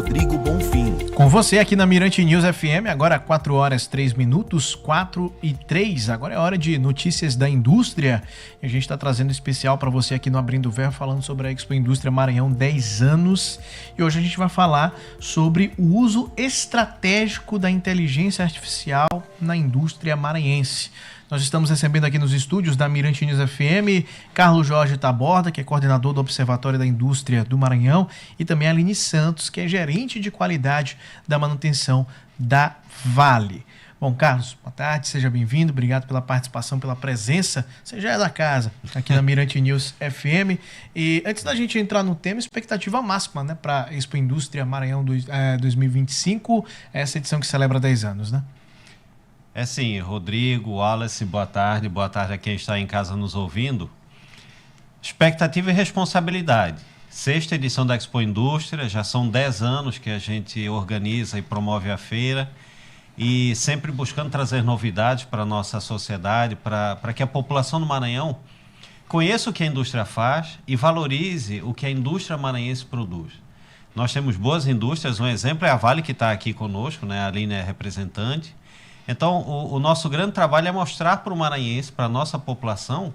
Rodrigo Bonfim. Com você aqui na Mirante News FM, agora 4 horas 3 minutos, 4:03. Agora é hora de notícias da indústria. E a gente está trazendo especial para você aqui no Abrindo o Verbo, falando sobre a Expo Indústria Maranhão 10 anos. E hoje a gente vai falar sobre o uso estratégico da inteligência artificial na indústria maranhense. Nós estamos recebendo aqui nos estúdios da Mirante News FM Carlos Jorge Taborda, que é coordenador do Observatório da Indústria do Maranhão, e também a Aline Santos, que é gerente de qualidade da manutenção da Vale. Bom, Carlos, boa tarde, seja bem-vindo, obrigado pela participação, pela presença, você já é da casa, aqui na Mirante News FM. E antes da gente entrar no tema, expectativa máxima, né, para a Expo Indústria Maranhão 2025, essa edição que celebra 10 anos, né? É sim, Rodrigo, Wallace, boa tarde a quem está em casa nos ouvindo. Expectativa e responsabilidade. 6ª edição da Expo Indústria, já são 10 anos que a gente organiza e promove a feira e sempre buscando trazer novidades para a nossa sociedade, para que a população do Maranhão conheça o que a indústria faz e valorize o que a indústria maranhense produz. Nós temos boas indústrias, um exemplo é a Vale, que está aqui conosco, né? A Aline é representante. Então, o nosso grande trabalho é mostrar para o maranhense, para a nossa população,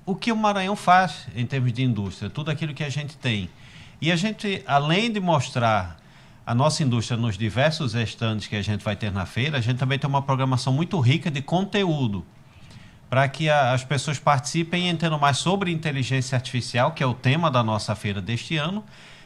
o que o Maranhão faz em termos de indústria, tudo aquilo que a gente tem. E a gente, além de mostrar a nossa indústria nos diversos estandes que a gente vai ter na feira, a gente também tem uma programação muito rica de conteúdo, para que as pessoas participem e entendam mais sobre inteligência artificial, que é o tema da nossa feira deste ano,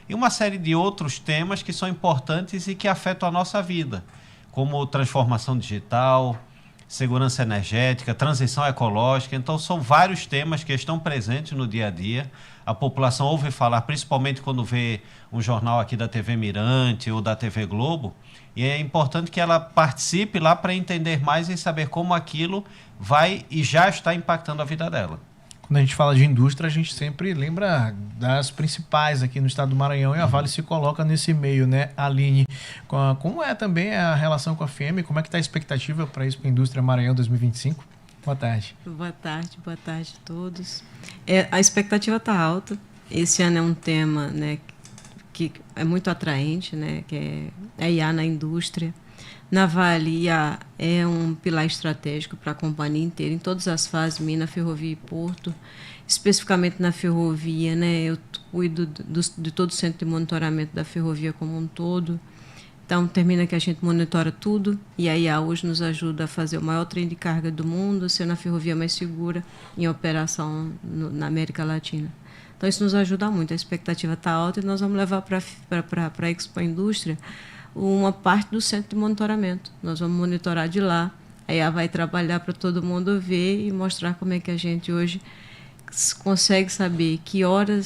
e uma série de outros temas que são importantes e que afetam a nossa vida, como transformação digital, segurança energética, transição ecológica. Então, são vários temas que estão presentes no dia a dia. A população ouve falar, principalmente quando vê um jornal aqui da TV Mirante ou da TV Globo, e é importante que ela participe lá para entender mais e saber como aquilo vai e já está impactando a vida dela. Quando a gente fala de indústria, a gente sempre lembra das principais aqui no estado do Maranhão, e a Vale se coloca nesse meio, né, Aline? Como é também a relação com a FEME? Como é que está a expectativa para isso, para a Indústria Maranhão 2025? Boa tarde. Boa tarde a todos. A expectativa está alta. Esse ano é um tema, né, que é muito atraente, né, que é IA na indústria. Na Vale, IA é um pilar estratégico para a companhia inteira, em todas as fases, mina, ferrovia e porto. Especificamente na ferrovia, né, eu cuido de todo o centro de monitoramento da ferrovia como um todo. Então, termina que a gente monitora tudo, e a IA hoje nos ajuda a fazer o maior trem de carga do mundo, sendo a ferrovia mais segura em operação na América Latina. Então, isso nos ajuda muito, a expectativa está alta, e nós vamos levar para a Expo Indústria uma parte do centro de monitoramento. Nós vamos monitorar de lá, a IA vai trabalhar para todo mundo ver e mostrar como é que a gente hoje consegue saber que hora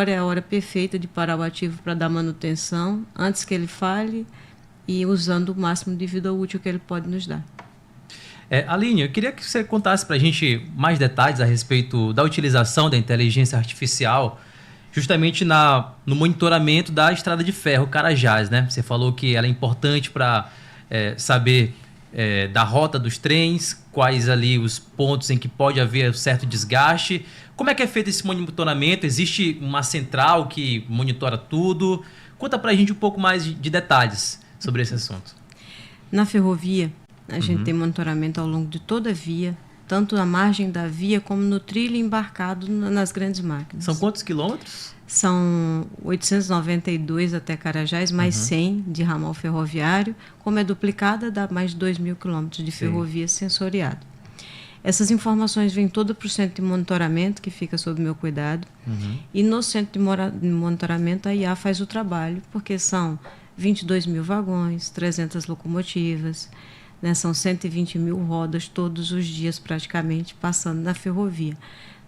é a hora perfeita de parar o ativo para dar manutenção, antes que ele falhe, e usando o máximo de vida útil que ele pode nos dar. Aline, eu queria que você contasse para a gente mais detalhes a respeito da utilização da inteligência artificial justamente no monitoramento da estrada de ferro Carajás, né? Você falou que ela é importante para saber da rota dos trens, quais ali os pontos em que pode haver certo desgaste. Como é que é feito esse monitoramento? Existe uma central que monitora tudo? Conta para a gente um pouco mais de detalhes sobre esse assunto. Na ferrovia, a gente tem monitoramento ao longo de toda a via, tanto na margem da via como no trilho embarcado nas grandes máquinas. São quantos quilômetros? São 892 até Carajás, mais 100 de ramal ferroviário. Como é duplicada, dá mais de 2.000 quilômetros de ferrovia sensoriada. Essas informações vêm todas para o centro de monitoramento, que fica sob meu cuidado. E no centro de monitoramento, a IA faz o trabalho, porque são 22 mil vagões, 300 locomotivas, né, são 120 mil rodas todos os dias praticamente passando na ferrovia.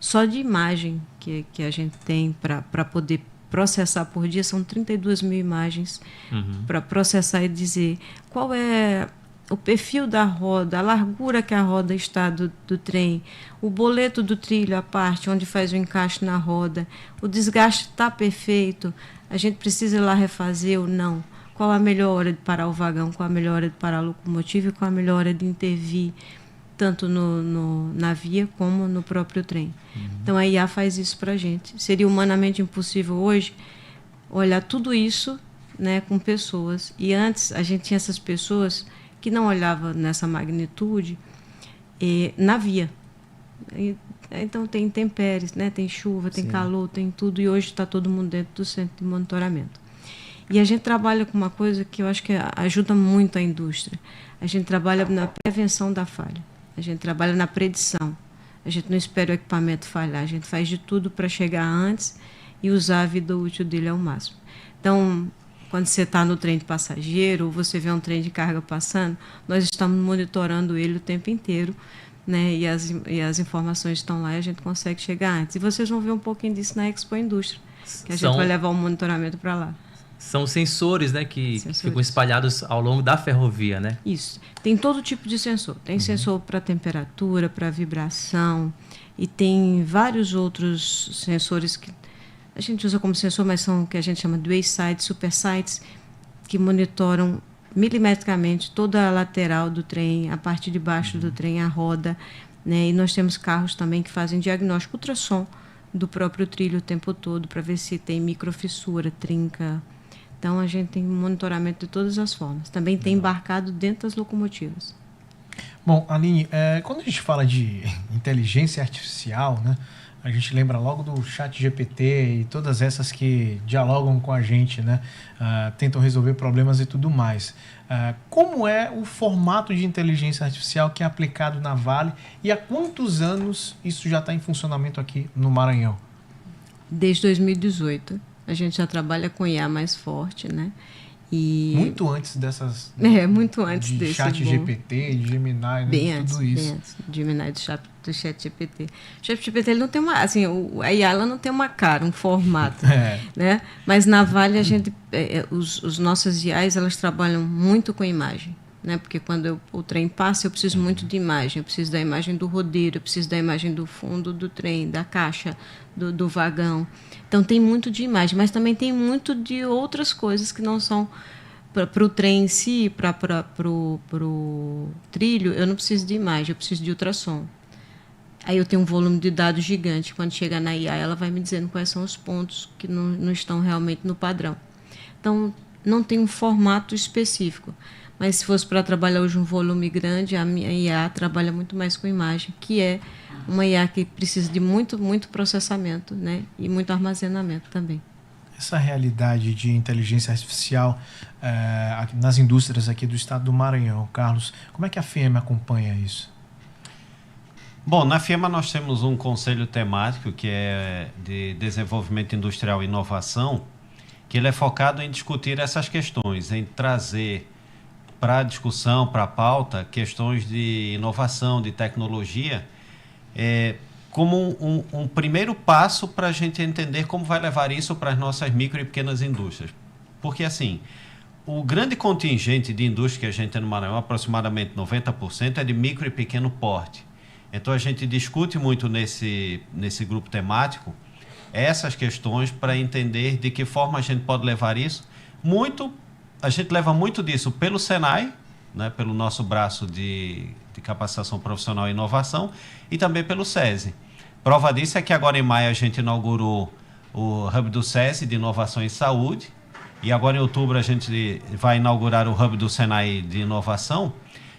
Só de imagem que a gente tem para poder processar por dia são 32 mil imagens para processar e dizer qual é o perfil da roda, a largura que a roda está do trem, o boleto do trilho, a parte onde faz o encaixe na roda, o desgaste está perfeito, a gente precisa ir lá refazer ou não. Qual a melhor hora de parar o vagão, qual a melhor hora de parar a locomotiva e qual a melhor hora de intervir, tanto na via como no próprio trem. Então, a IA faz isso para a gente. Seria humanamente impossível hoje olhar tudo isso né, com pessoas. E antes a gente tinha essas pessoas que não olhavam nessa magnitude na via. Então tem intempéries, né, tem chuva, tem calor, tem tudo, e hoje está todo mundo dentro do centro de monitoramento. E a gente trabalha com uma coisa que eu acho que ajuda muito a indústria. A gente trabalha na prevenção da falha, a gente trabalha na predição. A gente não espera o equipamento falhar, a gente faz de tudo para chegar antes e usar a vida útil dele ao máximo. Então, quando você está no trem de passageiro ou você vê um trem de carga passando, nós estamos monitorando ele o tempo inteiro, né? E as informações estão lá e a gente consegue chegar antes. E vocês vão ver um pouquinho disso na Expo Indústria, que a gente vai levar o monitoramento para lá. São sensores, né, que ficam espalhados ao longo da ferrovia, né? Isso. Tem todo tipo de sensor. Tem sensor para temperatura, para vibração, e tem vários outros sensores que a gente usa como sensor, mas são o que a gente chama de wayside, super sites, que monitoram milimetricamente toda a lateral do trem, a parte de baixo do trem, a roda, né? E nós temos carros também que fazem diagnóstico ultrassom do próprio trilho o tempo todo, para ver se tem microfissura, trinca. Então, a gente tem monitoramento de todas as formas. Também tem embarcado dentro das locomotivas. Bom, Aline, quando a gente fala de inteligência artificial, né, a gente lembra logo do ChatGPT e todas essas que dialogam com a gente, né, tentam resolver problemas e tudo mais. Como é o formato de inteligência artificial que é aplicado na Vale e há quantos anos isso já está em funcionamento aqui no Maranhão? Desde 2018. A gente já trabalha com IA mais forte, né? E muito antes dessas... muito antes de desse ChatGPT, de Gemini, né, bem tudo antes, isso. Bem antes do Gemini, do ChatGPT. O ChatGPT, ele não tem uma... Assim, a IA, ela não tem uma cara, um formato, né? Mas na Vale, a gente... os nossas IAs, elas trabalham muito com imagem, né? Porque quando o trem passa, eu preciso muito de imagem. Eu preciso da imagem do rodeiro, eu preciso da imagem do fundo do trem, da caixa, do vagão. Então, tem muito de imagem, mas também tem muito de outras coisas que não são para o trem em si, para o trilho. Eu não preciso de imagem, eu preciso de ultrassom. Aí eu tenho um volume de dados gigante. Quando chegar na IA, ela vai me dizendo quais são os pontos que não estão realmente no padrão. Então, não tem um formato específico. Mas se fosse para trabalhar hoje um volume grande, a minha IA trabalha muito mais com imagem, que é uma IA que precisa de muito processamento, né? E muito armazenamento também. Essa realidade de inteligência artificial nas indústrias aqui do estado do Maranhão, Carlos, como é que a FIEMA acompanha isso? Bom, na FIEMA nós temos um conselho temático que é de desenvolvimento industrial e inovação, que ele é focado em discutir essas questões, em trazer para a discussão, para a pauta, questões de inovação, de tecnologia, como um primeiro passo para a gente entender como vai levar isso para as nossas micro e pequenas indústrias. Porque, assim, o grande contingente de indústria que a gente tem no Maranhão, aproximadamente 90%, é de micro e pequeno porte. Então, a gente discute muito nesse grupo temático essas questões para entender de que forma a gente pode levar isso. A gente leva muito disso pelo Senai, né, pelo nosso braço de capacitação profissional e inovação, e também pelo SESI. Prova disso é que agora em maio a gente inaugurou o Hub do SESI de Inovação em Saúde, e agora em outubro a gente vai inaugurar o Hub do Senai de Inovação,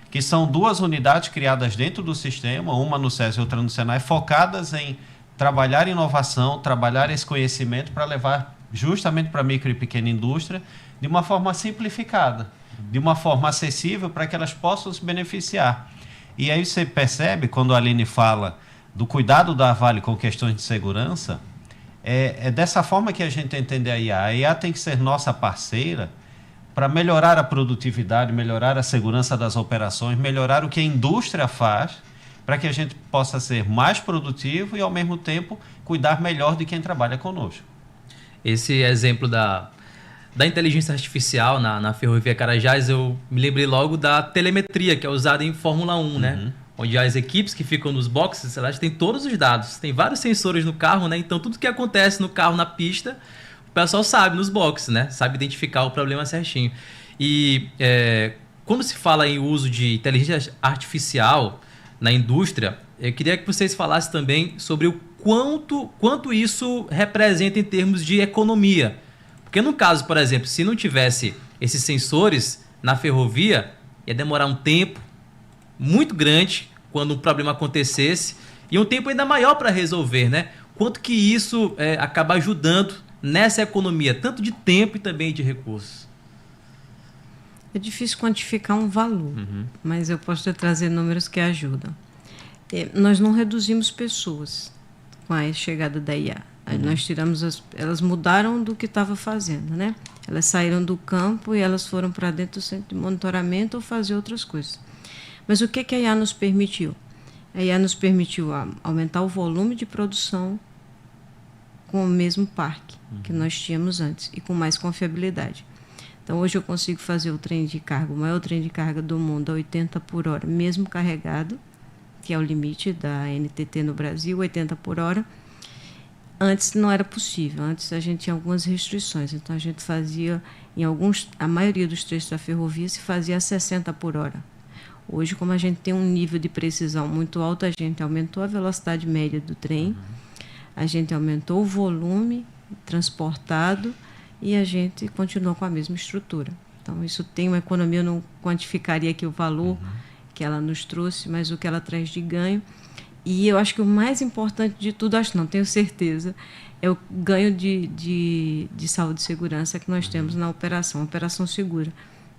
que são duas unidades criadas dentro do sistema, uma no SESI e outra no Senai, focadas em trabalhar inovação, trabalhar esse conhecimento para levar justamente para a micro e pequena indústria de uma forma simplificada, de uma forma acessível para que elas possam se beneficiar. E aí você percebe, quando a Aline fala do cuidado da Vale com questões de segurança, é dessa forma que a gente entende a IA. A IA tem que ser nossa parceira para melhorar a produtividade, melhorar a segurança das operações, melhorar o que a indústria faz, para que a gente possa ser mais produtivo e, ao mesmo tempo, cuidar melhor de quem trabalha conosco. Esse exemplo da inteligência artificial na Ferrovia Carajás, eu me lembrei logo da telemetria, que é usada em Fórmula 1, né? Onde as equipes que ficam nos boxes, elas têm todos os dados. Tem vários sensores no carro, né? Então, tudo que acontece no carro, na pista, o pessoal sabe nos boxes, né? Sabe identificar o problema certinho. E quando se fala em uso de inteligência artificial na indústria, eu queria que vocês falassem também sobre o quanto isso representa em termos de economia. Porque no caso, por exemplo, se não tivesse esses sensores na ferrovia, ia demorar um tempo muito grande quando um problema acontecesse e um tempo ainda maior para resolver, né? Quanto que isso acaba ajudando nessa economia, tanto de tempo e também de recursos? É difícil quantificar um valor, mas eu posso te trazer números que ajudam. Nós não reduzimos pessoas com a chegada da IA. Nós tiramos elas mudaram do que estava fazendo, né? Elas saíram do campo e elas foram para dentro do centro de monitoramento ou fazer outras coisas. Mas o que a IA nos permitiu? A IA nos permitiu aumentar o volume de produção com o mesmo parque que nós tínhamos antes e com mais confiabilidade. Então, hoje eu consigo fazer o trem de carga, o maior trem de carga do mundo, a 80 por hora, mesmo carregado, que é o limite da NTT no Brasil, 80 por hora. Antes não era possível, antes a gente tinha algumas restrições, então a gente fazia, a maioria dos trechos da ferrovia se fazia a 60 por hora. Hoje, como a gente tem um nível de precisão muito alto, a gente aumentou a velocidade média do trem, a gente aumentou o volume transportado e a gente continuou com a mesma estrutura. Então, isso tem uma economia, eu não quantificaria aqui o valor que ela nos trouxe, mas o que ela traz de ganho. E eu acho que o mais importante de tudo, não tenho certeza, é o ganho de saúde e segurança que nós temos na operação segura.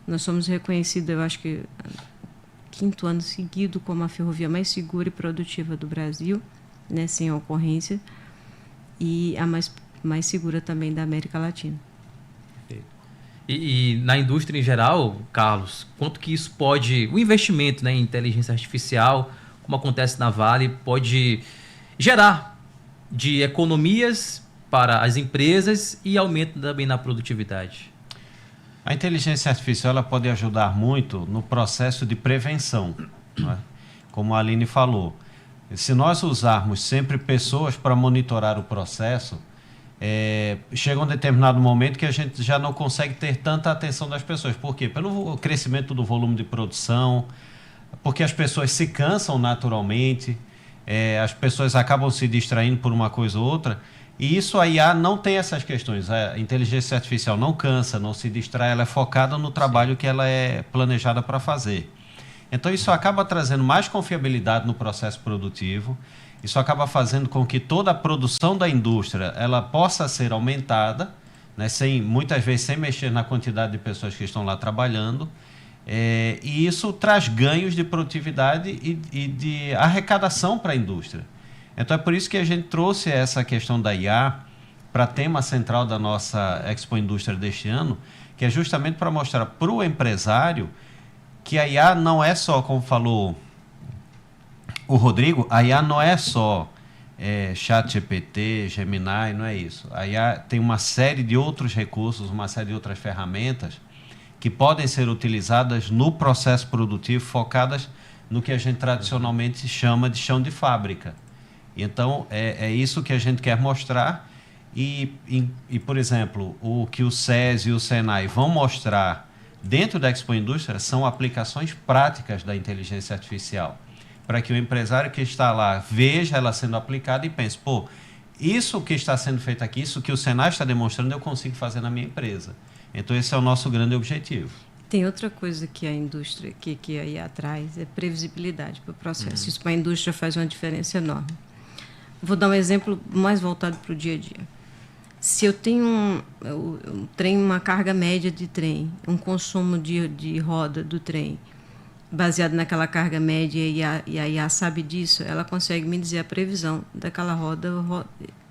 Nós somos reconhecidos, eu acho que 5º ano seguido, como a ferrovia mais segura e produtiva do Brasil, né, sem ocorrência, e a mais segura também da América Latina. E na indústria em geral, Carlos, quanto que isso pode, o investimento, né, em inteligência artificial, como acontece na Vale, pode gerar de economias para as empresas e aumento também na produtividade? A inteligência artificial ela pode ajudar muito no processo de prevenção, né? Como a Aline falou. Se nós usarmos sempre pessoas para monitorar o processo, chega um determinado momento que a gente já não consegue ter tanta atenção das pessoas. Por quê? Pelo crescimento do volume de produção, porque as pessoas se cansam naturalmente, as pessoas acabam se distraindo por uma coisa ou outra, e isso a IA não tem essas questões. A inteligência artificial não cansa, não se distrai, ela é focada no trabalho que ela é planejada para fazer. Então isso acaba trazendo mais confiabilidade no processo produtivo, isso acaba fazendo com que toda a produção da indústria ela possa ser aumentada, né, muitas vezes sem mexer na quantidade de pessoas que estão lá trabalhando, e isso traz ganhos de produtividade e de arrecadação para a indústria. Então é por isso que a gente trouxe essa questão da IA para tema central da nossa Expo Indústria deste ano, que é justamente para mostrar para o empresário que a IA não é só, como falou o Rodrigo, a IA não é só ChatGPT, Gemini, não é isso. A IA tem uma série de outros recursos, uma série de outras ferramentas que podem ser utilizadas no processo produtivo, focadas no que a gente tradicionalmente chama de chão de fábrica. Então, é isso que a gente quer mostrar e, por exemplo, o que o SES e o SENAI vão mostrar dentro da Expo Indústria são aplicações práticas da inteligência artificial, para que o empresário que está lá veja ela sendo aplicada e pense, isso que está sendo feito aqui, isso que o SENAI está demonstrando, eu consigo fazer na minha empresa. Então, esse é o nosso grande objetivo. Tem outra coisa que a indústria, que a IA traz, é previsibilidade para o processo. Isso para a indústria faz uma diferença enorme. Vou dar um exemplo mais voltado para o dia a dia. Se eu tenho um trem, uma carga média de trem, um consumo de roda do trem, baseado naquela carga média, e a IA sabe disso, ela consegue me dizer a previsão daquela roda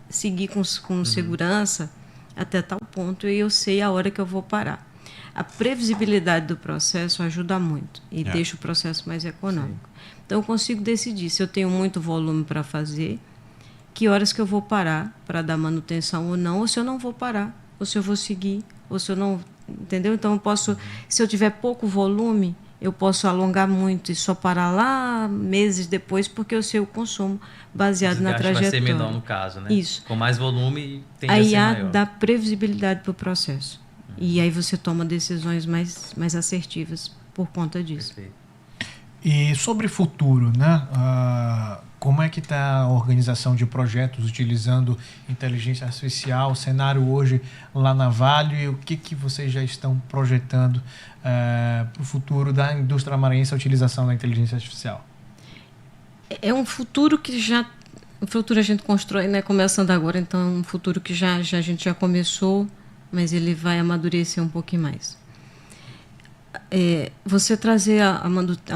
seguir com segurança até tal ponto, e eu sei a hora que eu vou parar. A previsibilidade do processo ajuda muito e deixa o processo mais econômico. Sim. Então, eu consigo decidir se eu tenho muito volume para fazer, que horas que eu vou parar para dar manutenção ou não, ou se eu não vou parar, ou se eu vou seguir, ou se eu não... Entendeu? Então, eu posso... Se eu tiver pouco volume, eu posso alongar muito e só parar lá meses depois, porque eu sei o consumo baseado na trajetória. Vai ser menor no caso, né? Isso. Com mais volume, tende a ser maior. Aí dá previsibilidade para o processo. E aí você toma decisões mais assertivas por conta disso. Perfeito. E sobre futuro, né? como é que está a organização de projetos utilizando inteligência artificial, o cenário hoje lá na Vale, e o que vocês já estão projetando para o futuro da indústria maranhense, a utilização da inteligência artificial? É um futuro que o futuro a gente constrói, né, começando agora, então é um futuro que a gente já começou, mas ele vai amadurecer um pouquinho mais. Você trazer a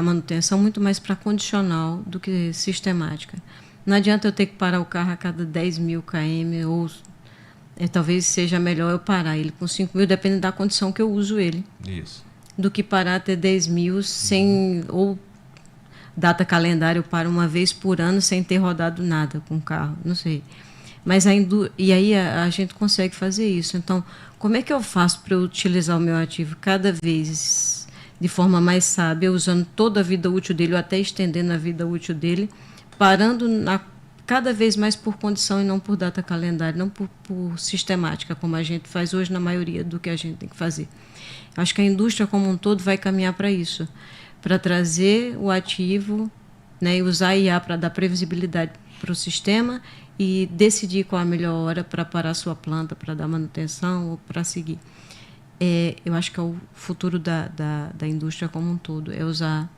manutenção muito mais para condicional do que sistemática. Não adianta eu ter que parar o carro a cada 10.000 km, ou talvez seja melhor eu parar ele com 5.000, dependendo da condição que eu uso ele. Isso. Do que parar até 10.000 sem, ou data calendário, para uma vez por ano sem ter rodado nada com o carro, não sei. Mas e aí a gente consegue fazer isso. Então, como é que eu faço para eu utilizar o meu ativo cada vez de forma mais sábia, usando toda a vida útil dele, ou até estendendo a vida útil dele, parando cada vez mais por condição e não por data calendário, não por sistemática, como a gente faz hoje na maioria do que a gente tem que fazer. Acho que a indústria como um todo vai caminhar para isso, para trazer o ativo, né, e usar a IA para dar previsibilidade para o sistema e decidir qual a melhor hora para parar a sua planta, para dar manutenção ou para seguir. Eu acho que é o futuro da indústria como um todo, é usar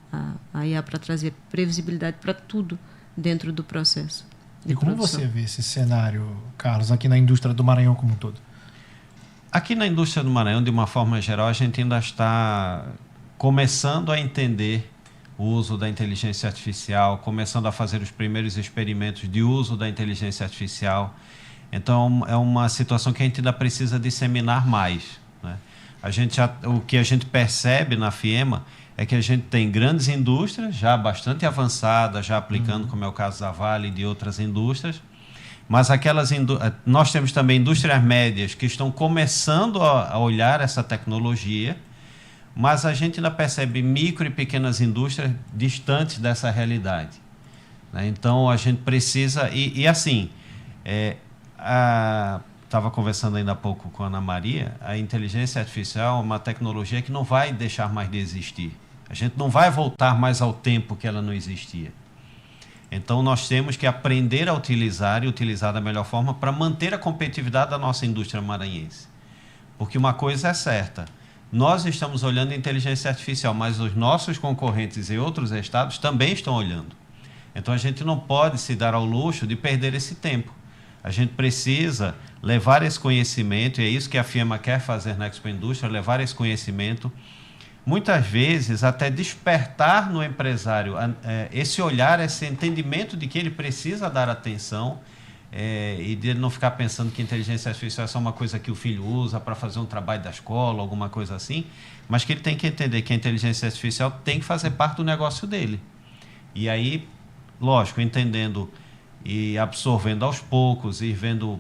a IA para trazer previsibilidade para tudo dentro do processo. E como você vê esse cenário, Carlos, aqui na indústria do Maranhão como um todo? Aqui na indústria do Maranhão, de uma forma geral, a gente ainda está começando a entender o uso da inteligência artificial, começando a fazer os primeiros experimentos de uso da inteligência artificial. Então, é uma situação que a gente ainda precisa disseminar mais, né? O que a gente percebe na FIEMA é que a gente tem grandes indústrias já bastante avançadas, já aplicando, como é o caso da Vale e de outras indústrias, mas nós temos também indústrias médias que estão começando a olhar essa tecnologia, mas a gente ainda percebe micro e pequenas indústrias distantes dessa realidade, né? Então, a gente precisa... Estava conversando ainda há pouco com a Ana Maria, a inteligência artificial é uma tecnologia que não vai deixar mais de existir. A gente não vai voltar mais ao tempo que ela não existia. Então, nós temos que aprender a utilizar e utilizar da melhor forma para manter a competitividade da nossa indústria maranhense. Porque uma coisa é certa, nós estamos olhando a inteligência artificial, mas os nossos concorrentes e outros estados também estão olhando. Então, a gente não pode se dar ao luxo de perder esse tempo. A gente precisa levar esse conhecimento, e é isso que a FIEMA quer fazer na Expo Indústria, levar esse conhecimento, muitas vezes até despertar no empresário esse olhar, esse entendimento de que ele precisa dar atenção, e de ele não ficar pensando que inteligência artificial é só uma coisa que o filho usa para fazer um trabalho da escola, alguma coisa assim, mas que ele tem que entender que a inteligência artificial tem que fazer parte do negócio dele. E aí, lógico, entendendo e absorvendo aos poucos, e vendo...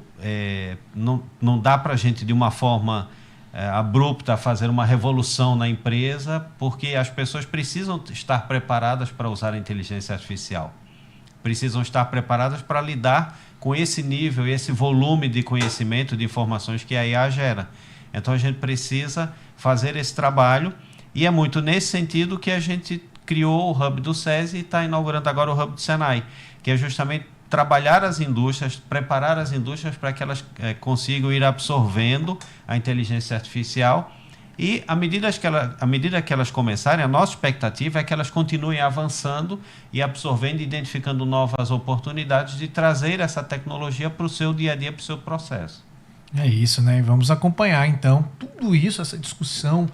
não dá para a gente, de uma forma abrupta, fazer uma revolução na empresa, porque as pessoas precisam estar preparadas para usar a inteligência artificial. Precisam estar preparadas para lidar com esse nível e esse volume de conhecimento, de informações que a IA gera. Então, a gente precisa fazer esse trabalho, e é muito nesse sentido que a gente criou o Hub do SESI e está inaugurando agora o Hub do Senai, que é justamente trabalhar as indústrias, preparar as indústrias para que elas consigam ir absorvendo a inteligência artificial, e à medida que elas começarem, a nossa expectativa é que elas continuem avançando e absorvendo e identificando novas oportunidades de trazer essa tecnologia para o seu dia a dia, para o seu processo. É isso, né? E vamos acompanhar, então, tudo isso, essa discussão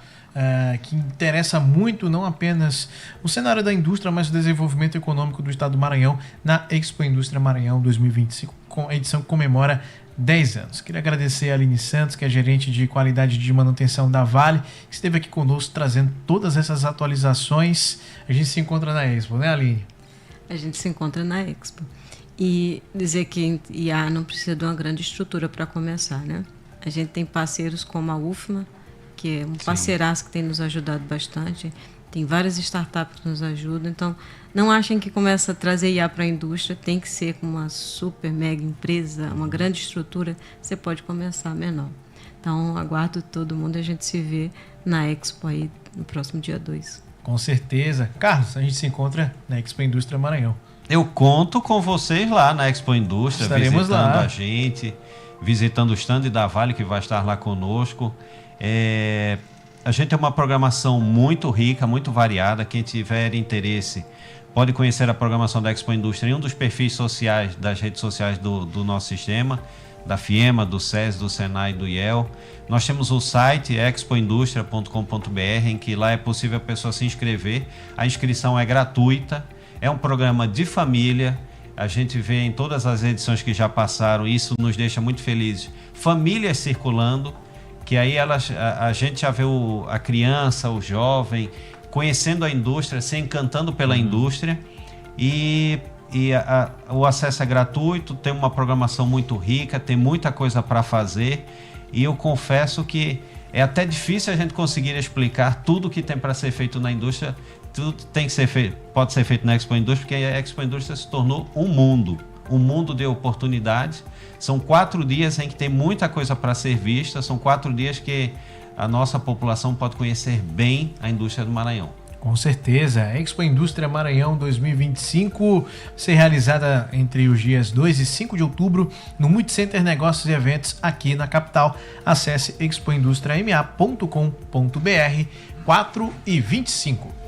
que interessa muito não apenas o cenário da indústria, mas o desenvolvimento econômico do estado do Maranhão na Expo Indústria Maranhão 2025, a edição que comemora 10 anos. Queria agradecer a Aline Santos, que é gerente de qualidade de manutenção da Vale, que esteve aqui conosco trazendo todas essas atualizações. A gente se encontra na Expo, né, Aline? A gente se encontra na Expo. E dizer que IA não precisa de uma grande estrutura para começar, né? A gente tem parceiros como a UFMA, que é um parceiraço que tem nos ajudado bastante. Tem várias startups que nos ajudam. Então, não achem que começa a trazer IA para a indústria, tem que ser com uma super mega empresa, uma grande estrutura. Você pode começar menor. Então, aguardo todo mundo e a gente se vê na Expo aí no próximo dia 2. Com certeza. Carlos, a gente se encontra na Expo Indústria Maranhão. Eu conto com vocês lá na Expo Indústria, Estaremos visitando lá. a gente, visitando o stand da Vale, que vai estar lá conosco. A gente tem uma programação muito rica, muito variada. Quem tiver interesse pode conhecer a programação da Expo Indústria em um dos perfis sociais, das redes sociais do nosso sistema, da FIEMA, do SES, do SENAI e do IEL. Nós temos o site expoindustria.com.br, em que lá é possível a pessoa se inscrever. A inscrição é gratuita, é um programa de família. A gente vê em todas as edições que já passaram, isso nos deixa muito felizes. Famílias circulando, que aí a gente já vê a criança, o jovem, conhecendo a indústria, se encantando pela indústria. O acesso é gratuito, tem uma programação muito rica, tem muita coisa para fazer. E eu confesso que é até difícil a gente conseguir explicar tudo que tem para ser feito na indústria. Tudo tem que ser feito, pode ser feito na Expo Indústria, porque a Expo Indústria se tornou um mundo de oportunidades. São 4 dias em que tem muita coisa para ser vista, são 4 dias que a nossa população pode conhecer bem a indústria do Maranhão. Com certeza. Expo Indústria Maranhão 2025 ser realizada entre os dias 2 e 5 de outubro no Multicenter Negócios e Eventos aqui na capital. Acesse expoindustriama.com.br 4 e 25.